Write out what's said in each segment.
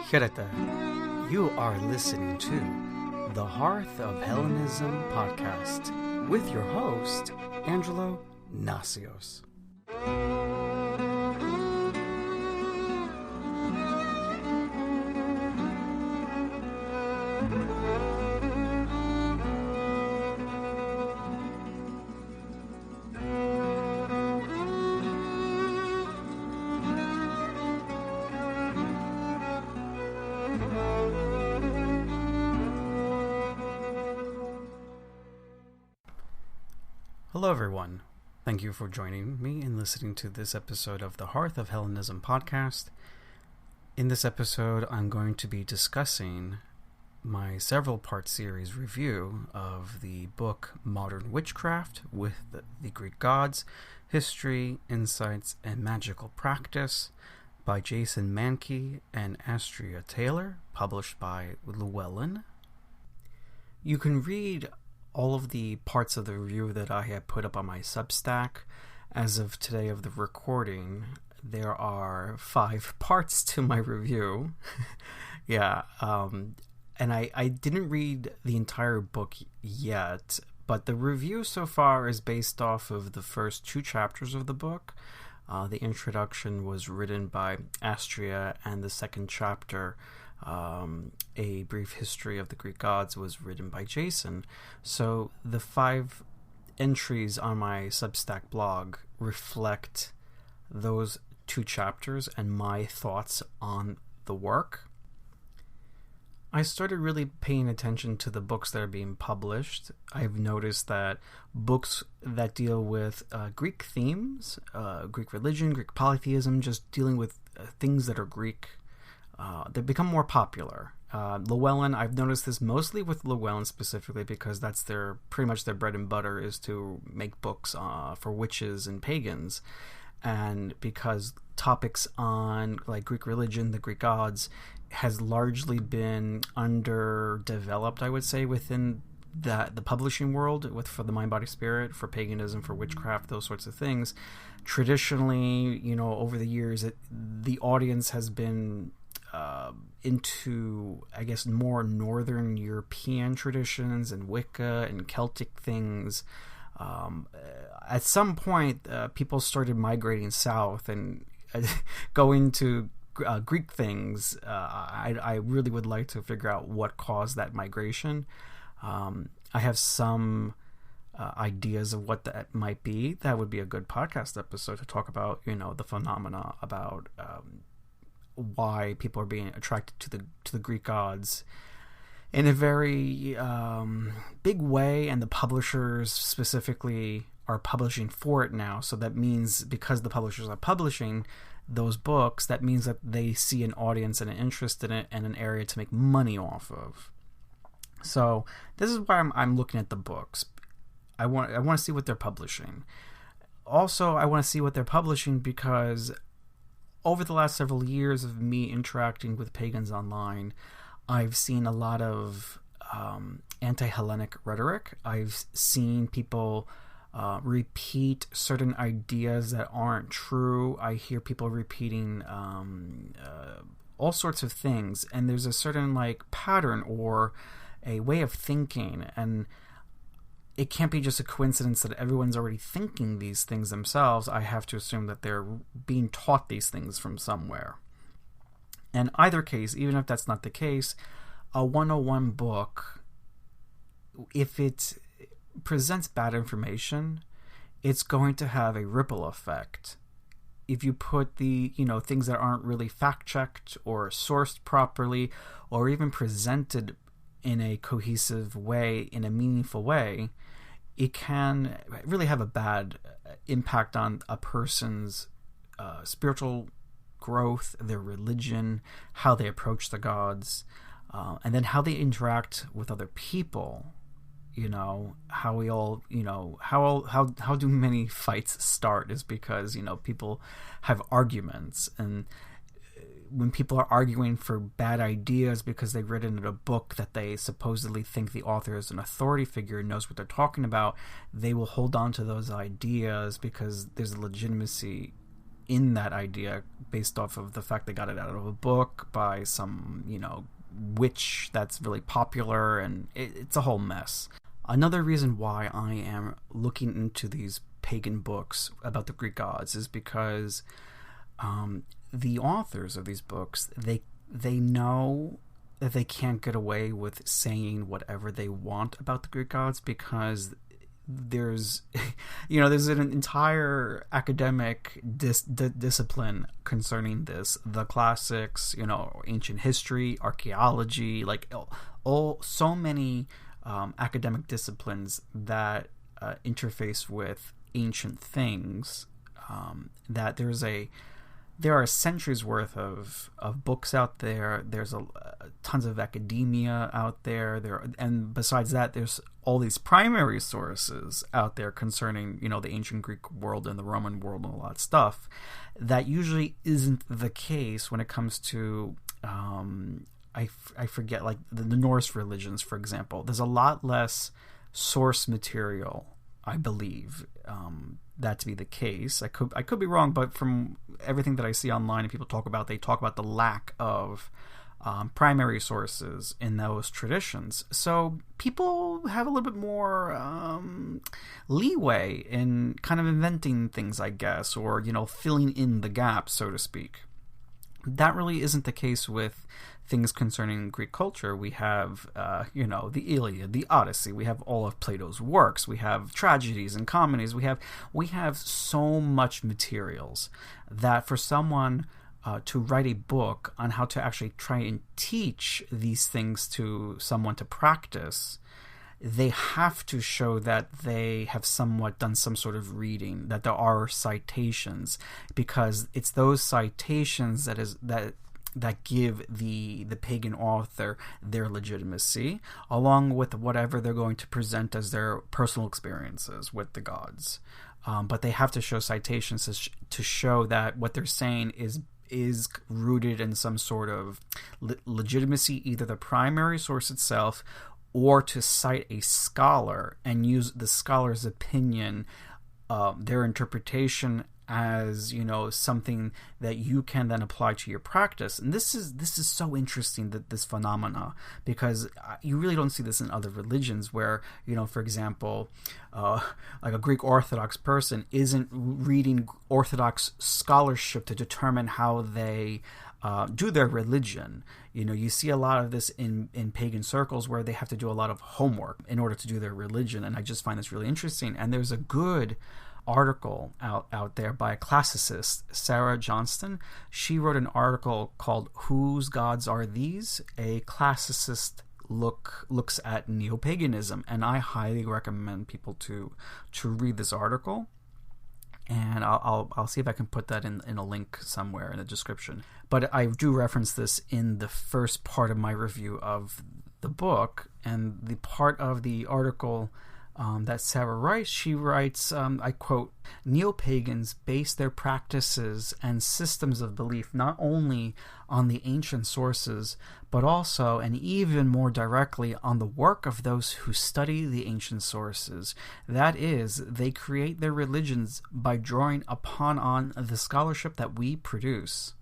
Hirata. You are listening to the Hearth of Hellenism podcast with your host, Angelo Nasios. Hello everyone. Thank you for joining me and listening to this episode of the Hearth of Hellenism podcast. In this episode, I'm going to be discussing my several-part series review of the book Modern Witchcraft with the Greek Gods, History, Insights, and Magical Practice by Jason Mankey and Astrea Taylor, published by Llewellyn. You can read all of the parts of the review that I have put up on my Substack. As of today of the recording, there are 5 parts to my review. And I didn't read the entire book yet, but the review so far is based off of the first 2 chapters of the book. The introduction was written by Astrea, and the second chapter, A Brief History of the Greek Gods, was written by Jason. So the 5 entries on my Substack blog reflect those 2 chapters and my thoughts on the work. I started really paying attention to the books that are being published. I've noticed that books that deal with Greek themes, Greek religion, Greek polytheism, just dealing with things that are Greek, they become more popular. Llewellyn, I've noticed this mostly with Llewellyn specifically because that's pretty much their bread and butter is to make books for witches and pagans. And because topics on like Greek religion, the Greek gods, has largely been underdeveloped, I would say, within the publishing world for the Mind, Body, Spirit, for paganism, for witchcraft, those sorts of things. Traditionally, over the years, the audience has been into, I guess, more Northern European traditions and Wicca and Celtic things. At some point, people started migrating south and going to Greek things. I really would like to figure out what caused that migration. I have some ideas of what that might be. That would be a good podcast episode to talk about, the phenomena about why people are being attracted to the Greek gods in a very big way, and the publishers specifically are publishing for it now. So that means because the publishers are publishing those books, that means that they see an audience and an interest in it and an area to make money off of. So this is why I'm looking at the books. I want to see what they're publishing. Also, I want to see what they're publishing because over the last several years of me interacting with pagans online, I've seen a lot of anti-Hellenic rhetoric. I've seen people repeat certain ideas that aren't true. I hear people repeating all sorts of things, and there's a certain pattern or a way of thinking, and it can't be just a coincidence that everyone's already thinking these things themselves. I have to assume that they're being taught these things from somewhere. In either case, even if that's not the case, a 101 book, if it presents bad information, it's going to have a ripple effect. If you put the things that aren't really fact-checked or sourced properly or even presented in a cohesive way, in a meaningful way, it can really have a bad impact on a person's spiritual growth, their religion, how they approach the gods, and then how they interact with other people. How we all, how do many fights start is because, people have arguments, and when people are arguing for bad ideas because they've written in a book that they supposedly think the author is an authority figure and knows what they're talking about, they will hold on to those ideas because there's a legitimacy in that idea based off of the fact they got it out of a book by some, witch that's really popular, and it's a whole mess. Another reason why I am looking into these pagan books about the Greek gods is because the authors of these books, they know that they can't get away with saying whatever they want about the Greek gods, because there's there's an entire academic discipline concerning this, the classics, ancient history, archaeology, like so many academic disciplines that interface with ancient things, that there are centuries worth of books out there. There's tons of academia out there. And besides that, there's all these primary sources out there concerning, the ancient Greek world and the Roman world and all that stuff. That usually isn't the case when it comes to, I forget, like the Norse religions, for example. There's a lot less source material, I believe, that to be the case. I could be wrong, but from everything that I see online and people talk about, they talk about the lack of primary sources in those traditions. So people have a little bit more leeway in kind of inventing things, I guess, or filling in the gaps, so to speak. That really isn't the case with things concerning Greek culture. We have, the Iliad, the Odyssey. We have all of Plato's works. We have tragedies and comedies. We have so much materials that for someone to write a book on how to actually try and teach these things to someone to practice, they have to show that they have somewhat done some sort of reading, that there are citations, because it's those citations that give the pagan author their legitimacy, along with whatever they're going to present as their personal experiences with the gods. But they have to show citations to show that what they're saying is rooted in some sort of legitimacy, either the primary source itself, or to cite a scholar and use the scholar's opinion, their interpretation, as something that you can then apply to your practice. And this is so interesting, that this phenomena, because you really don't see this in other religions, where for example, like a Greek Orthodox person isn't reading Orthodox scholarship to determine how they do their religion. You see a lot of this in pagan circles, where they have to do a lot of homework in order to do their religion, and I just find this really interesting. And there's a good article out there by a classicist, Sarah Johnston. She wrote an article called "Whose Gods Are These?" A classicist looks at neopaganism, and I highly recommend people to read this article. And I'll see if I can put that in a link somewhere in the description. But I do reference this in the first part of my review of the book, and the part of the article that Sarah writes, she writes, I quote, "Neopagans base their practices and systems of belief not only on the ancient sources, but also, and even more directly, on the work of those who study the ancient sources. That is, they create their religions by drawing upon the scholarship that we produce."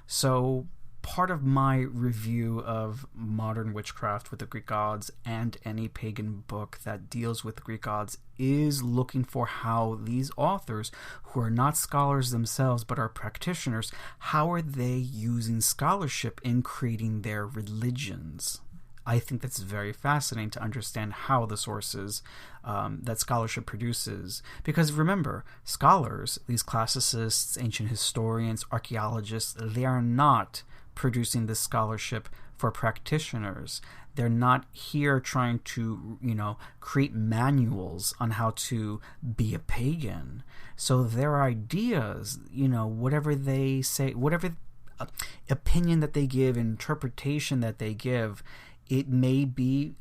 So part of my review of modern witchcraft with the Greek gods, and any pagan book that deals with the Greek gods, is looking for how these authors, who are not scholars themselves but are practitioners, how are they using scholarship in creating their religions. I think that's very fascinating to understand how the sources that scholarship produces. Because remember, scholars, these classicists, ancient historians, archaeologists, they are not producing this scholarship for practitioners. They're not here trying to, create manuals on how to be a pagan. So their ideas, whatever they say, whatever opinion that they give, interpretation that they give, it may be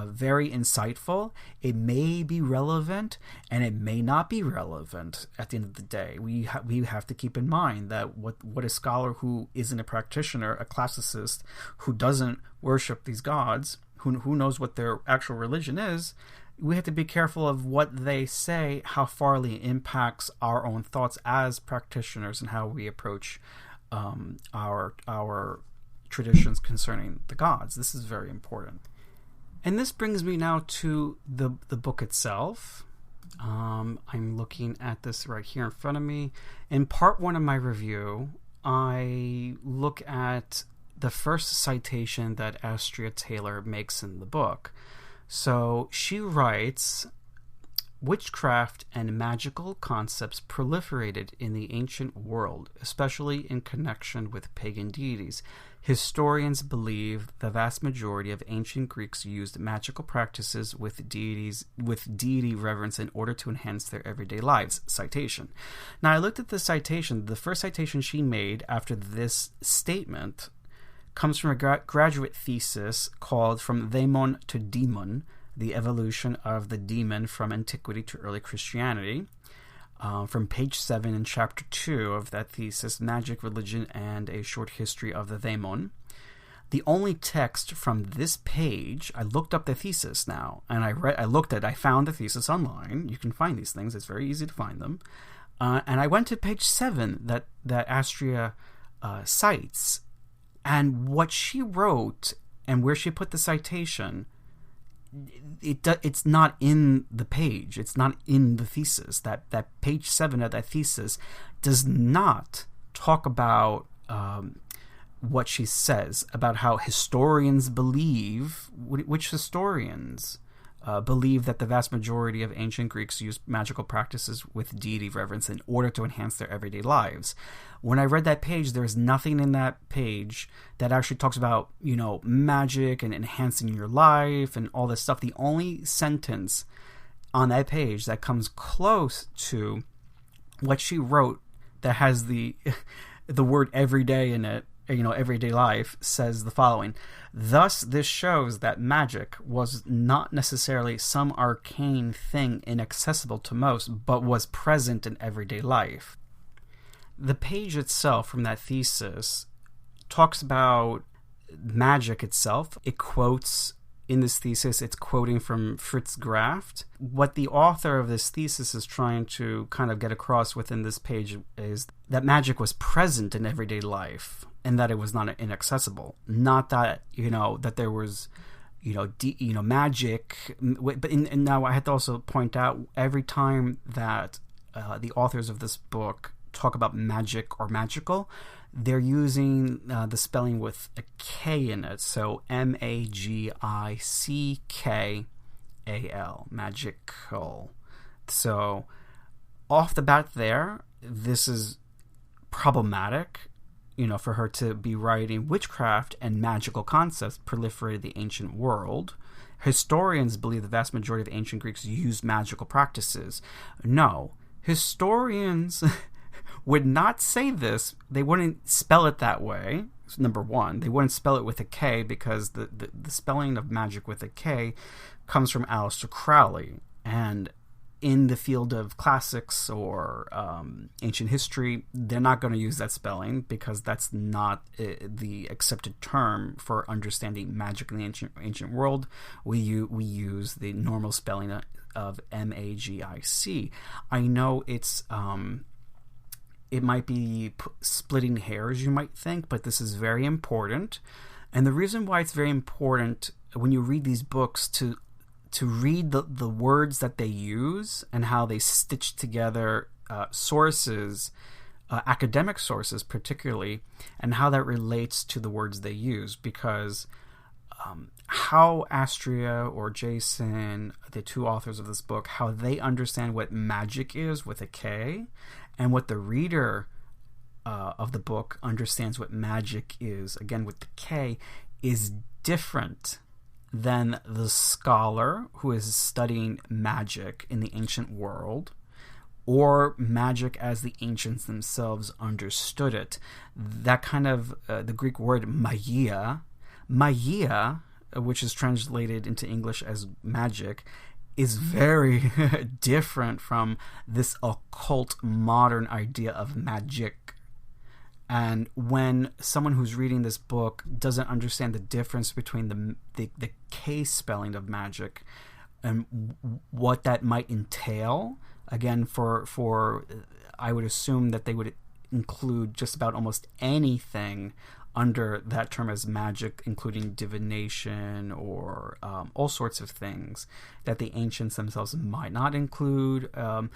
very insightful, it may be relevant, and it may not be relevant at the end of the day. We have to keep in mind that what a scholar who isn't a practitioner, a classicist, who doesn't worship these gods, who knows what their actual religion is, we have to be careful of what they say, how farly it impacts our own thoughts as practitioners and how we approach our traditions concerning the gods. This is very important. And this brings me now to the book itself. I'm looking at this right here in front of me. In part 1 of my review, I look at the first citation that Astrea Taylor makes in the book. So she writes, "Witchcraft and magical concepts proliferated in the ancient world, especially in connection with pagan deities. Historians believe the vast majority of ancient Greeks used magical practices with deity reverence in order to enhance their everyday lives." Citation. Now, I looked at the citation. The first citation she made after this statement comes from a graduate thesis called "From Daemon to Demon: The Evolution of the Demon from Antiquity to Early Christianity," from page 7 in chapter 2 of that thesis, "Magic, Religion, and a Short History of the Daemon." The only text from this page, I looked up the thesis now, and I found the thesis online. You can find these things. It's very easy to find them. And I went to page 7 that Astrea cites, and what she wrote and where she put the citation, it's not in the page. It's not in the thesis. That page 7 of that thesis does not talk about what she says about how historians believe, which historians believe that the vast majority of ancient Greeks used magical practices with deity reverence in order to enhance their everyday lives. When I read that page, there's nothing in that page that actually talks about, magic and enhancing your life and all this stuff. The only sentence on that page that comes close to what she wrote that has the word everyday in it, everyday life, says the following: "Thus, this shows that magic was not necessarily some arcane thing inaccessible to most, but was present in everyday life." The page itself from that thesis talks about magic itself. It quotes, in this thesis, it's quoting from Fritz Graft. What the author of this thesis is trying to kind of get across within this page is that magic was present in everyday life and that it was not inaccessible. Not that, that there was, magic. But and now I have to also point out, every time that the authors of this book talk about magic or magical, they're using the spelling with a K in it. So MAGICKAL, magical. So off the bat there, this is problematic, for her to be writing "Witchcraft and magical concepts proliferated the ancient world. Historians believe the vast majority of ancient Greeks used magical practices." No, historians would not say this. They wouldn't spell it that way. Number one, they wouldn't spell it with a K, because the spelling of magic with a K comes from Aleister Crowley. And in the field of classics or ancient history, they're not going to use that spelling, because that's not the accepted term for understanding magic in the ancient world. We use the normal spelling of MAGIC. I know it's it might be splitting hairs, you might think, but this is very important. And the reason why it's very important when you read these books to read the words that they use and how they stitch together sources, academic sources particularly, and how that relates to the words they use. Because how Astrea or Jason, the two authors of this book, how they understand what magic is with a K, and what the reader of the book understands what magic is, again with the K, is different than the scholar who is studying magic in the ancient world, or magic as the ancients themselves understood it. That kind of, the Greek word magia, which is translated into English as magic, is very different from this occult modern idea of magic. And when someone who's reading this book doesn't understand the difference between the K spelling of magic what that might entail. Again, for I would assume that they would include just about almost anything under that term as magic, including divination or all sorts of things that the ancients themselves might not include. Mind.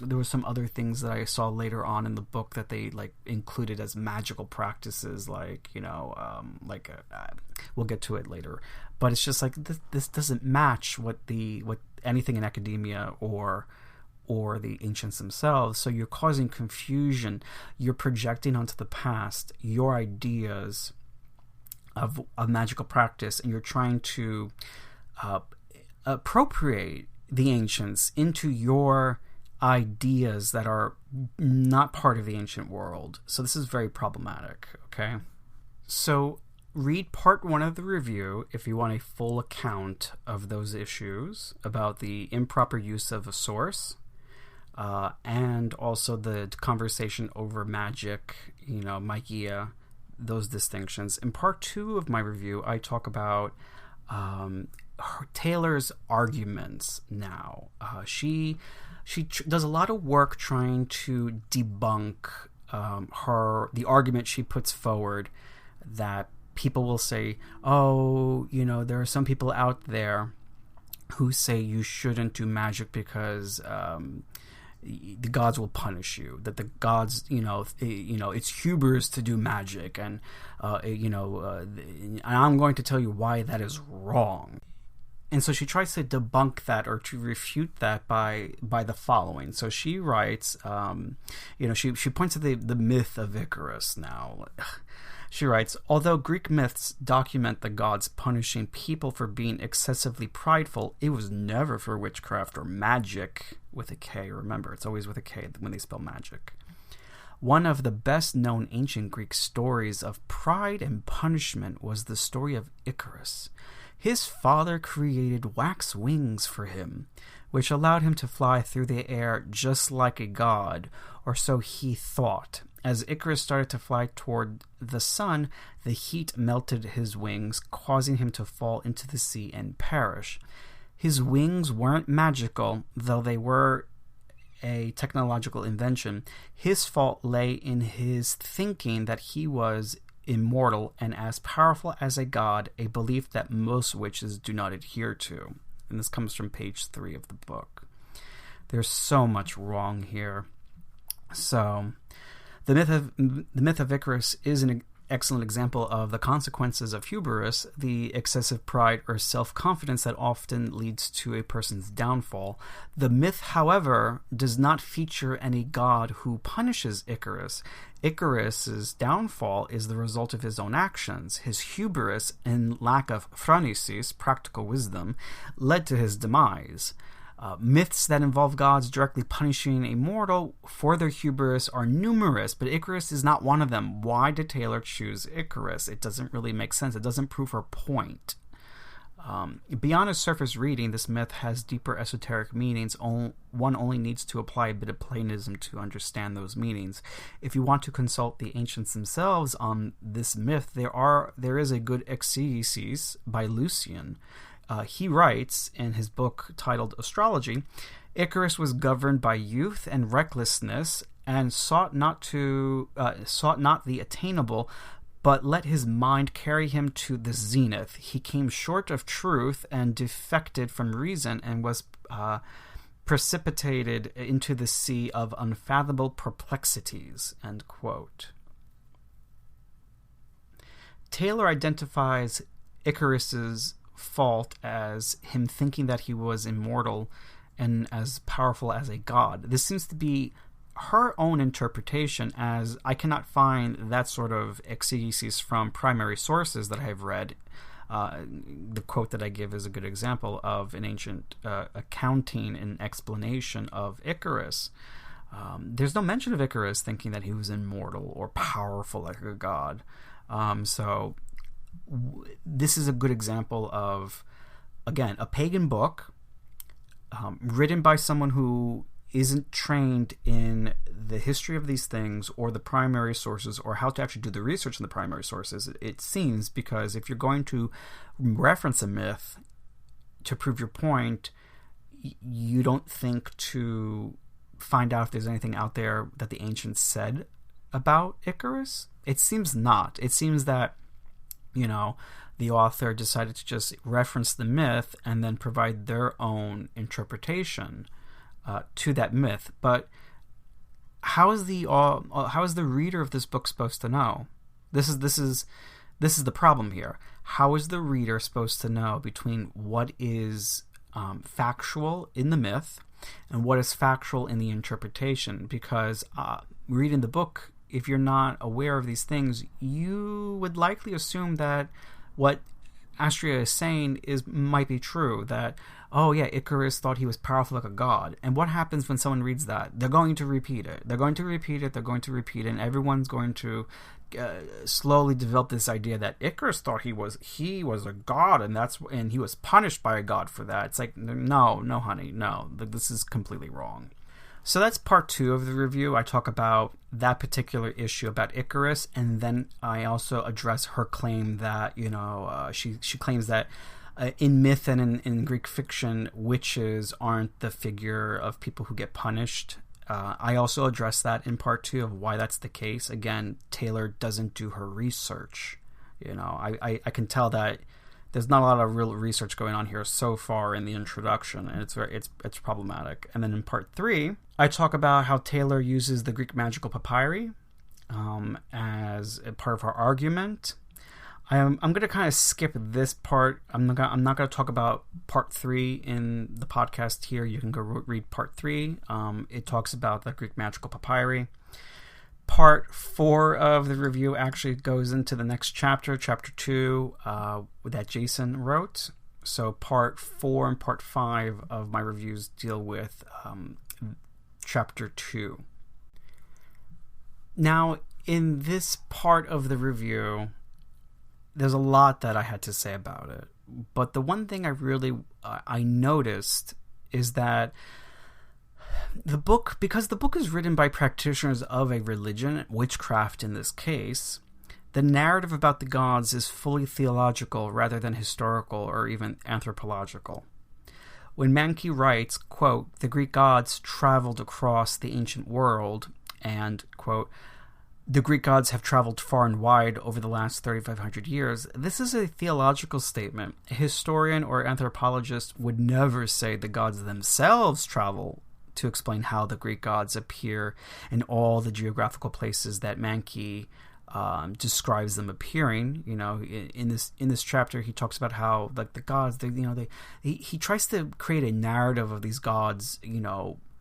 There were some other things that I saw later on in the book that they like included as magical practices, we'll get to it later. But it's just like this doesn't match what anything in academia or the ancients themselves. So you're causing confusion. You're projecting onto the past your ideas of magical practice, and you're trying to appropriate the ancients into your ideas that are not part of the ancient world. So this is very problematic, okay? So read part 1 of the review if you want a full account of those issues about the improper use of a source, and also the conversation over magic, Mankey, those distinctions. In part 2 of my review, I talk about Taylor's arguments now. She does a lot of work trying to debunk the argument she puts forward that people will say, there are some people out there who say you shouldn't do magic because the gods will punish you, that the gods, it's hubris to do magic, and I'm going to tell you why that is wrong. And so she tries to debunk that or to refute that by the following. So she writes, she points to the myth of Icarus now. She writes, although Greek myths document the gods punishing people for being excessively prideful, it was never for witchcraft or magic with a K. Remember, it's always with a K when they spell magic. One of the best-known ancient Greek stories of pride and punishment was the story of Icarus. His father created wax wings for him, which allowed him to fly through the air just like a god, or so he thought. As Icarus started to fly toward the sun, the heat melted his wings, causing him to fall into the sea and perish. His wings weren't magical, though they were a technological invention. His fault lay in his thinking that he was immortal and as powerful as a god, a belief that most witches do not adhere to. And this comes from page 3 of the book. There's so much wrong here. So the myth of Icarus is an excellent example of the consequences of hubris, the excessive pride or self-confidence that often leads to a person's downfall. The myth, however, does not feature any god who punishes Icarus. Icarus's downfall is the result of his own actions. His hubris and lack of phronesis, practical wisdom, led to his demise. Myths that involve gods directly punishing a mortal for their hubris are numerous, but Icarus is not one of them. Why did Taylor choose Icarus? It doesn't really make sense. It doesn't prove her point. Beyond a surface reading, this myth has deeper esoteric meanings. One only needs to apply a bit of Platonism to understand those meanings. If you want to consult the ancients themselves on this myth, there is a good exegesis by Lucian. He writes in his book titled Astrology, Icarus was governed by youth and recklessness and sought not the attainable, but let his mind carry him to the zenith. He came short of truth and defected from reason and was precipitated into the sea of unfathomable perplexities. End quote. Taylor identifies Icarus's fault as him thinking that he was immortal and as powerful as a god. This seems to be her own interpretation, as I cannot find that sort of exegesis from primary sources that I have read. The quote that I give is a good example of an ancient accounting and explanation of Icarus. There's no mention of Icarus thinking that he was immortal or powerful like a god. This is a good example of, again, a pagan book written by someone who isn't trained in the history of these things or the primary sources or how to actually do the research in the primary sources, it seems, because if you're going to reference a myth, to prove your point, you don't think to find out if there's anything out there that the ancients said about Icarus? It seems not. It seems that, the author decided to just reference the myth and then provide their own interpretation to that myth. But how is the reader of this book supposed to know? This is the problem here. How is the reader supposed to know between what is factual in the myth and what is factual in the interpretation? Because reading the book, if you're not aware of these things, you would likely assume that what Astrea is saying might be true, that, oh yeah, Icarus thought he was powerful like a god. And what happens when someone reads that? They're going to repeat it. They're going to repeat it, and everyone's going to slowly develop this idea that Icarus thought he was a god, and he was punished by a god for that. It's like, no, honey, no. This is completely wrong. So that's part 2 of the review. I talk about that particular issue about Icarus, and then I also address her claim that, she claims that in myth and in Greek fiction, witches aren't the figure of people who get punished. I also address that in part 2 of why that's the case. Again, Taylor doesn't do her research. I can tell that there's not a lot of real research going on here so far in the introduction, and it's problematic. And then in part 3, I talk about how Taylor uses the Greek magical papyri as a part of her argument. I'm going to kind of skip this part. I'm not going to talk about part 3 in the podcast here. You can go read part 3. It talks about the Greek magical papyri. Part 4 of the review actually goes into the next chapter, chapter 2, that Jason wrote. So part 4 and part 5 of my reviews deal with chapter 2. Now, in this part of the review, there's a lot that I had to say about it. But the one thing I noticed is that because the book is written by practitioners of a religion, witchcraft in this case, the narrative about the gods is fully theological rather than historical or even anthropological. When Mankey writes, quote, the Greek gods traveled across the ancient world, and, quote, the Greek gods have traveled far and wide over the last 3,500 years, this is a theological statement. A historian or anthropologist would never say the gods themselves travel to explain how the Greek gods appear in all the geographical places that Mankey describes them appearing. In this chapter, he talks about how the gods, he tries to create a narrative of these gods,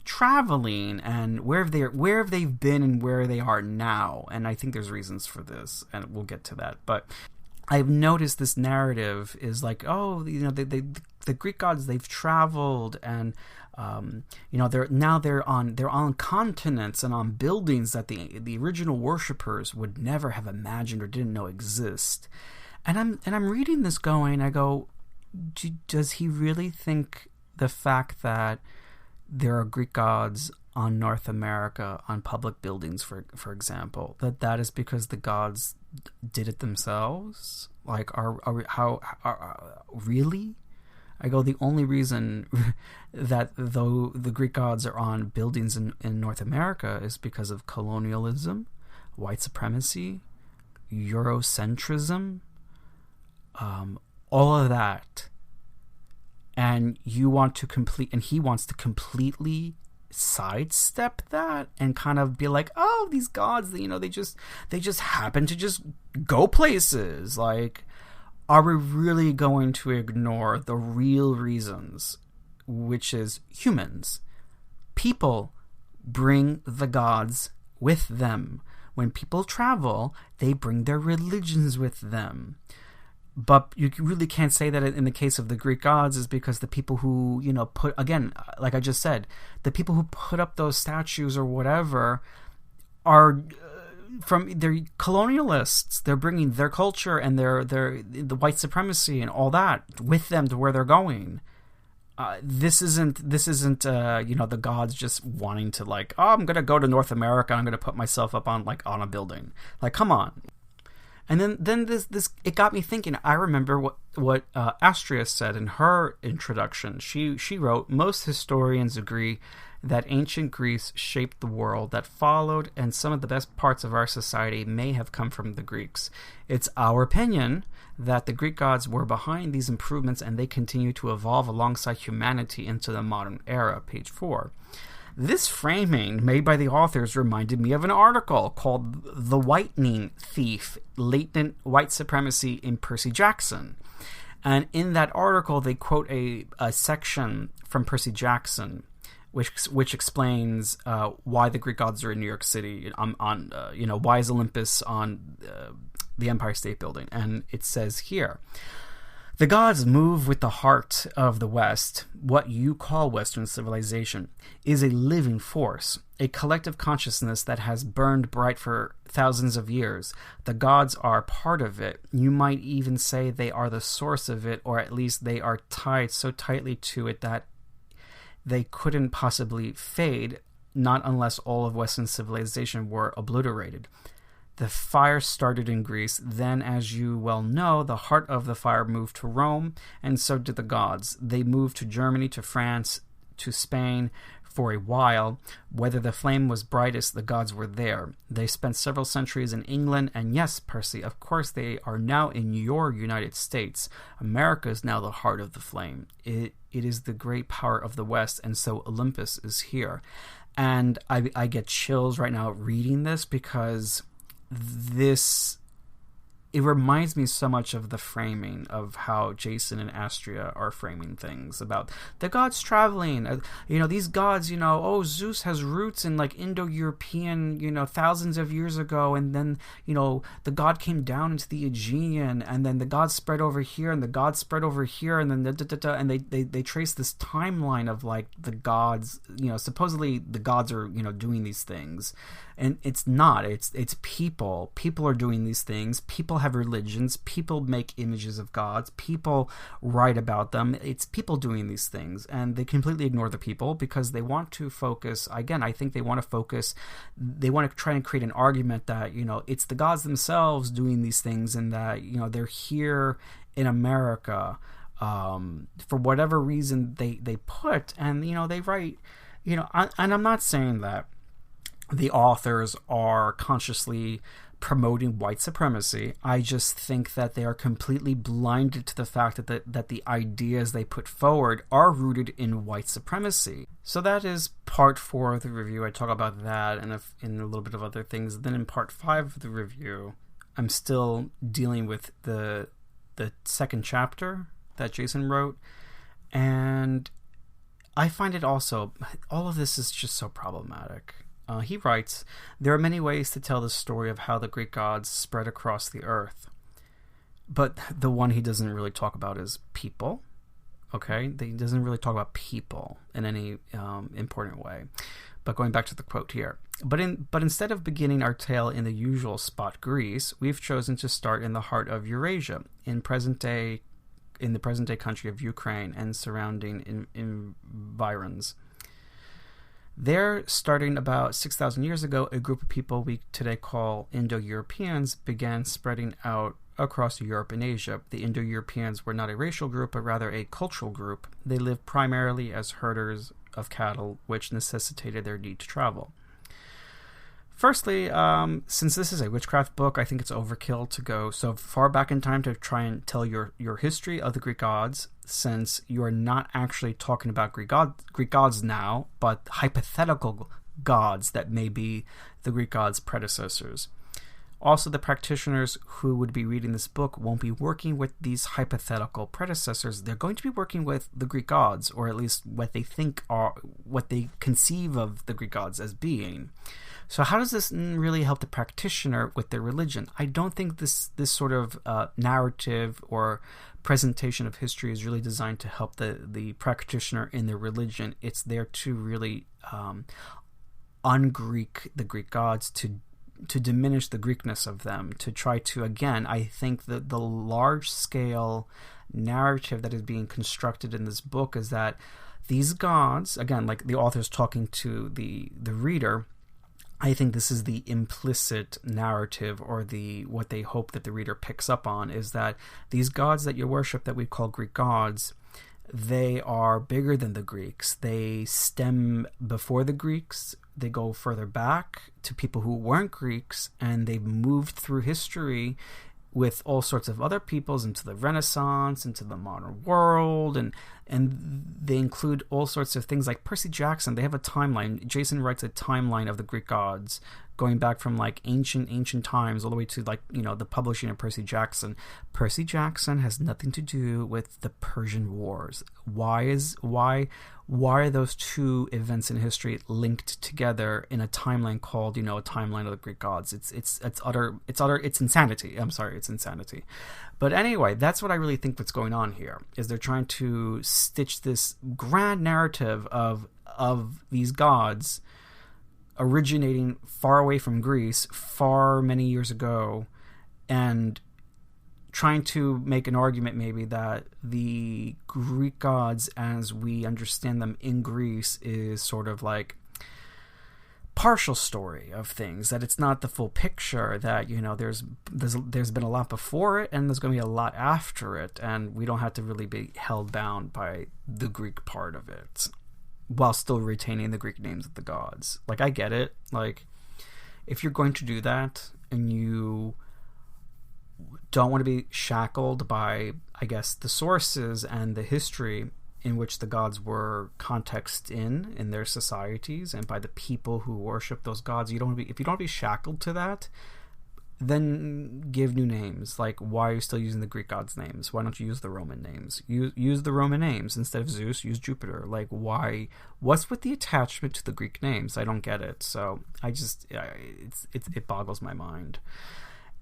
traveling and where have they been and where they are now. And I think there's reasons for this, and we'll get to that. But I've noticed this narrative is like, the Greek gods, they've traveled, and they're on continents and on buildings that the original worshippers would never have imagined or didn't know exist. And I'm reading this going, I go, does he really think the fact that there are Greek gods on North America, on public buildings, for example, that is because the gods did it themselves? Like, really? I go, the only reason that though the Greek gods are on buildings in North America is because of colonialism, white supremacy, Eurocentrism, all of that. And he wants to completely sidestep that and kind of be like, oh, these gods, they just happen to just go places. Like, are we really going to ignore the real reasons, which is humans? People bring the gods with them. When people travel, they bring their religions with them. But you really can't say that in the case of the Greek gods is because the people who, again, like I just said, the people who put up those statues or whatever are they're colonialists. They're bringing their culture and the white supremacy and all that with them to where they're going. This isn't the gods just wanting to I'm going to go to North America. I'm going to put myself up on a building. Like, come on. And then this it got me thinking. I remember what Astrea said in her introduction. She wrote, most historians agree that ancient Greece shaped the world that followed, and some of the best parts of our society may have come from the Greeks. It's our opinion that the Greek gods were behind these improvements, and they continue to evolve alongside humanity into the modern era. Page 4. This framing made by the authors reminded me of an article called The Whitening Thief, Latent White Supremacy in Percy Jackson. And in that article, they quote a section from Percy Jackson, which explains why the Greek gods are in New York City, why is Olympus on the Empire State Building. And it says here, the gods move with the heart of the West. What you call Western civilization is a living force, a collective consciousness that has burned bright for thousands of years. The gods are part of it. You might even say they are the source of it, or at least they are tied so tightly to it that they couldn't possibly fade, not unless all of Western civilization were obliterated. The fire started in Greece. Then, as you well know, the heart of the fire moved to Rome, and so did the gods. They moved to Germany, to France, to Spain for a while. Whether the flame was brightest, the gods were there. They spent several centuries in England, and yes, Percy, of course they are now in your United States. America is now the heart of the flame. It is the great power of the West, and so Olympus is here. And I get chills right now reading this, because it reminds me so much of the framing of how Jason and Astrea are framing things about the gods traveling. These gods, Zeus has roots in like Indo-European, thousands of years ago, and then, the god came down into the Aegean, and then the gods spread over here, and the gods spread over here, and then and they trace this timeline of like the gods, supposedly the gods are, doing these things. And it's not. It's people. People are doing these things. People have religions. People make images of gods. People write about them. It's people doing these things. And they completely ignore the people because they want to focus. Again, I think they want to focus. They want to try and create an argument that, it's the gods themselves doing these things, and that, they're here in America for whatever reason they put. And, they write, and I'm not saying that the authors are consciously promoting white supremacy. I just think that they are completely blinded to the fact that the ideas they put forward are rooted in white supremacy. So that is part 4 of the review. I talk about that and in a little bit of other things. Then in part 5 of the review, I'm still dealing with the second chapter that Jason wrote. And I find it also, all of this is just so problematic. He writes, there are many ways to tell the story of how the Greek gods spread across the earth. But the one he doesn't really talk about is people. Okay? He doesn't really talk about people in any important way. But going back to the quote here. But instead of beginning our tale in the usual spot, Greece, we've chosen to start in the heart of Eurasia, in the present day country of Ukraine and surrounding environs. There, starting about 6,000 years ago, a group of people we today call Indo-Europeans began spreading out across Europe and Asia. The Indo-Europeans were not a racial group, but rather a cultural group. They lived primarily as herders of cattle, which necessitated their need to travel. Firstly, since this is a witchcraft book, I think it's overkill to go so far back in time to try and tell your history of the Greek gods, since you are not actually talking about Greek gods now, but hypothetical gods that may be the Greek gods' predecessors. Also, the practitioners who would be reading this book won't be working with these hypothetical predecessors. They're going to be working with the Greek gods, or at least what they conceive of the Greek gods as being. So how does this really help the practitioner with their religion? I don't think this sort of narrative or presentation of history is really designed to help the practitioner in their religion. It's there to really un-Greek the Greek gods, to diminish the Greekness of them, to try to, again, I think that the large-scale narrative that is being constructed in this book is that these gods, again, like the author's talking to the reader, I think this is the implicit narrative, or what they hope that the reader picks up on, is that these gods that you worship, that we call Greek gods, they are bigger than the Greeks. They stem before the Greeks. They go further back to people who weren't Greeks, and they've moved through history with all sorts of other peoples into the Renaissance, into the modern world, and they include all sorts of things like Percy Jackson. They have a timeline. Jason writes a timeline of the Greek gods going back from like ancient times all the way to like, the publishing of Percy Jackson. Percy Jackson has nothing to do with the Persian Wars. Why are those two events in history linked together in a timeline called, a timeline of the Greek gods? It's insanity. I'm sorry, it's insanity. But anyway, that's what I really think what's going on here, is they're trying to stitch this grand narrative of these gods originating far away from Greece, far many years ago, and trying to make an argument maybe that the Greek gods as we understand them in Greece is sort of like partial story of things, that it's not the full picture, that there's been a lot before it and there's going to be a lot after it, and we don't have to really be held bound by the Greek part of it while still retaining the Greek names of the gods. Like, I get it. Like, if you're going to do that and you don't want to be shackled by, I guess, the sources and the history in which the gods were context in their societies, and by the people who worship those gods, if you don't want to be shackled to that, then give new names. Like, why are you still using the Greek gods' names? Why don't you use the Roman names? Use the Roman names. Instead of Zeus, use Jupiter. Like, why? What's with the attachment to the Greek names? I don't get it. So it boggles my mind.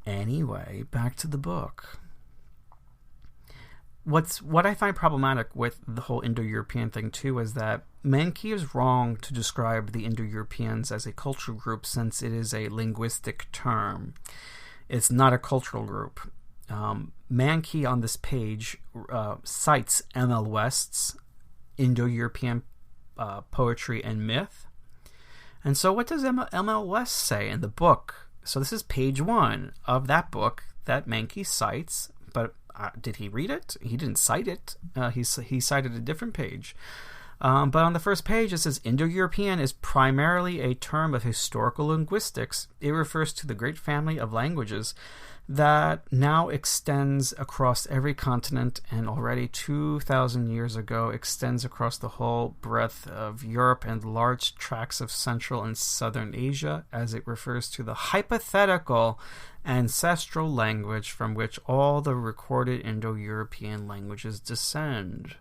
Anyway, back to the book. What I find problematic with the whole Indo-European thing too is that Mankey is wrong to describe the Indo-Europeans as a cultural group, since it is a linguistic term. It's not a cultural group. Mankey on this page cites M.L. West's Indo-European Poetry and Myth. And so what does M.L. West say in the book? So this is page 1 of that book that Mankey cites, but did he read it? He didn't cite it. He cited a different page. But on the first page it says, Indo-European is primarily a term of historical linguistics. It refers to the great family of languages that now extends across every continent, and already 2,000 years ago extends across the whole breadth of Europe and large tracts of Central and Southern Asia, as it refers to the hypothetical ancestral language from which all the recorded Indo-European languages descend.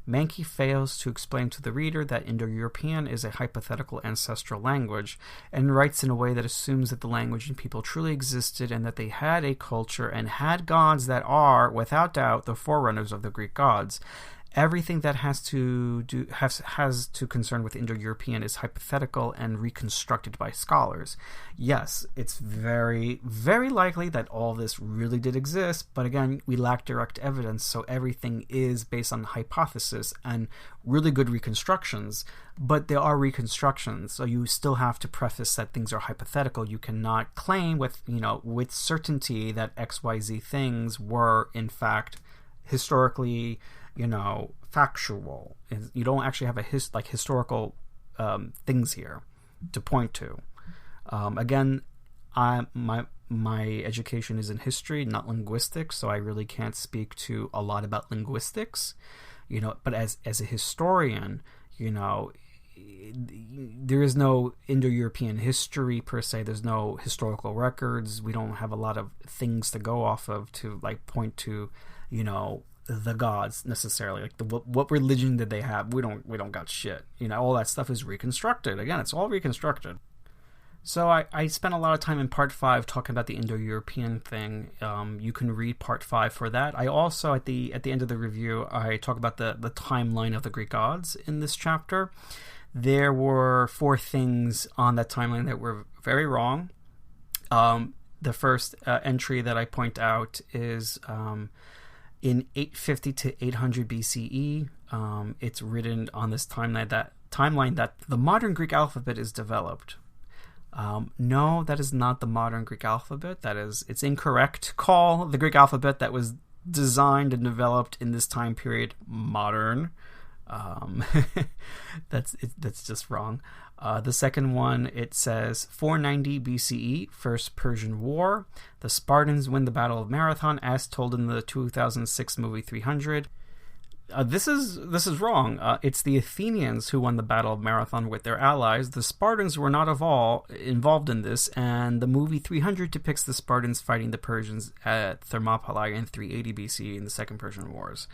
Mankey fails to explain to the reader that Indo-European is a hypothetical ancestral language, and writes in a way that assumes that the language and people truly existed, and that they had a culture and had gods that are, without doubt, the forerunners of the Greek gods. Everything that has to concern with Indo-European is hypothetical and reconstructed by scholars. Yes, it's very, very likely that all this really did exist, but again, we lack direct evidence, so everything is based on hypothesis and really good reconstructions, but there are reconstructions, so you still have to preface that things are hypothetical. You cannot claim with certainty that XYZ things were, in fact, historically factual. You don't actually have historical things here to point to. Again, my education is in history, not linguistics, so I really can't speak to a lot about linguistics. But as a historian, there is no Indo-European history per se. There's no historical records. We don't have a lot of things to go off of to point to, the gods necessarily. Like what religion did they have? We don't got shit. All that stuff is reconstructed. Again, it's all reconstructed. So I spent a lot of time in part 5 talking about the Indo-European thing. You can read part 5 for that. I also at the end of the review I talk about the timeline of the Greek gods in this chapter. There were 4 things on that timeline that were very wrong. The first entry that I point out is in 850 to 800 BCE. It's written on this timeline that the modern Greek alphabet is developed. No, that is not the modern Greek alphabet. It's incorrect to call the Greek alphabet that was designed and developed in this time period modern. That's just wrong. The second one, it says 490 BCE, First Persian War. The Spartans win the Battle of Marathon, as told in the 2006 movie 300. This is wrong. It's the Athenians who won the Battle of Marathon with their allies. The Spartans were not involved in this, and the movie 300 depicts the Spartans fighting the Persians at Thermopylae in 380 BC in the Second Persian Wars.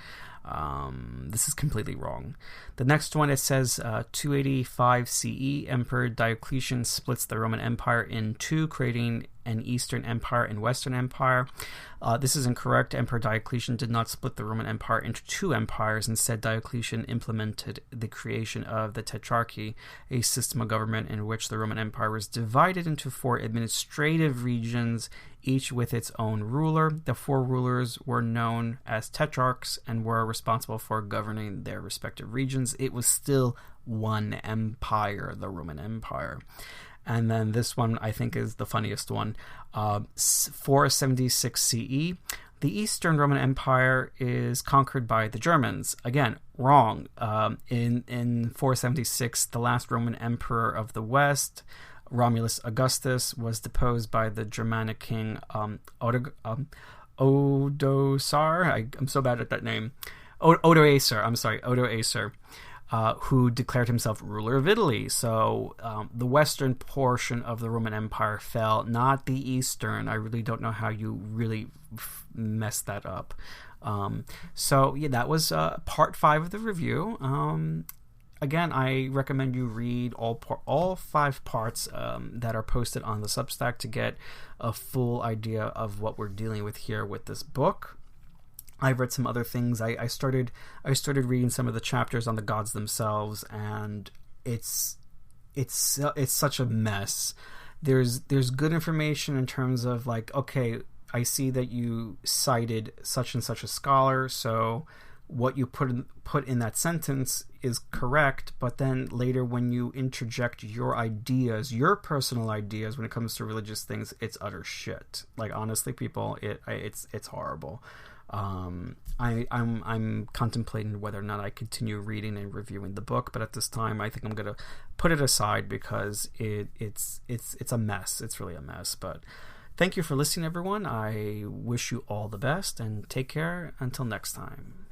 This is completely wrong. The next one, it says 285 CE, Emperor Diocletian splits the Roman Empire in two, creating an Eastern Empire and Western Empire. This is incorrect. Emperor Diocletian did not split the Roman Empire into two empires. Instead, Diocletian implemented the creation of the Tetrarchy, a system of government in which the Roman Empire was divided into four administrative regions, each with its own ruler. The four rulers were known as tetrarchs and were responsible for governing their respective regions. It was still one empire, the Roman Empire. And then this one, I think, is the funniest one. 476 CE. The Eastern Roman Empire is conquered by the Germans. Again, wrong. In 476, the last Roman emperor of the West, Romulus Augustus, was deposed by the Germanic king Odoacer. I'm so bad at that name. Odoacer. Who declared himself ruler of Italy. So the western portion of the Roman Empire fell, not the eastern. I really don't know how you really messed that up. So yeah, that was part 5 of the review. Again, I recommend you read all 5 parts that are posted on the Substack to get a full idea of what we're dealing with here with this book. I've read some other things. I started reading some of the chapters on the gods themselves, and it's such a mess. There's good information in terms of like, okay, I see that you cited such and such a scholar, so what you put in that sentence is correct, but then later when you interject your ideas, your personal ideas when it comes to religious things, it's utter shit. Like, honestly, people, it's horrible. I'm contemplating whether or not I continue reading and reviewing the book, but at this time I think I'm gonna put it aside because it's a mess. It's really a mess. But thank you for listening, everyone. I wish you all the best and take care until next time.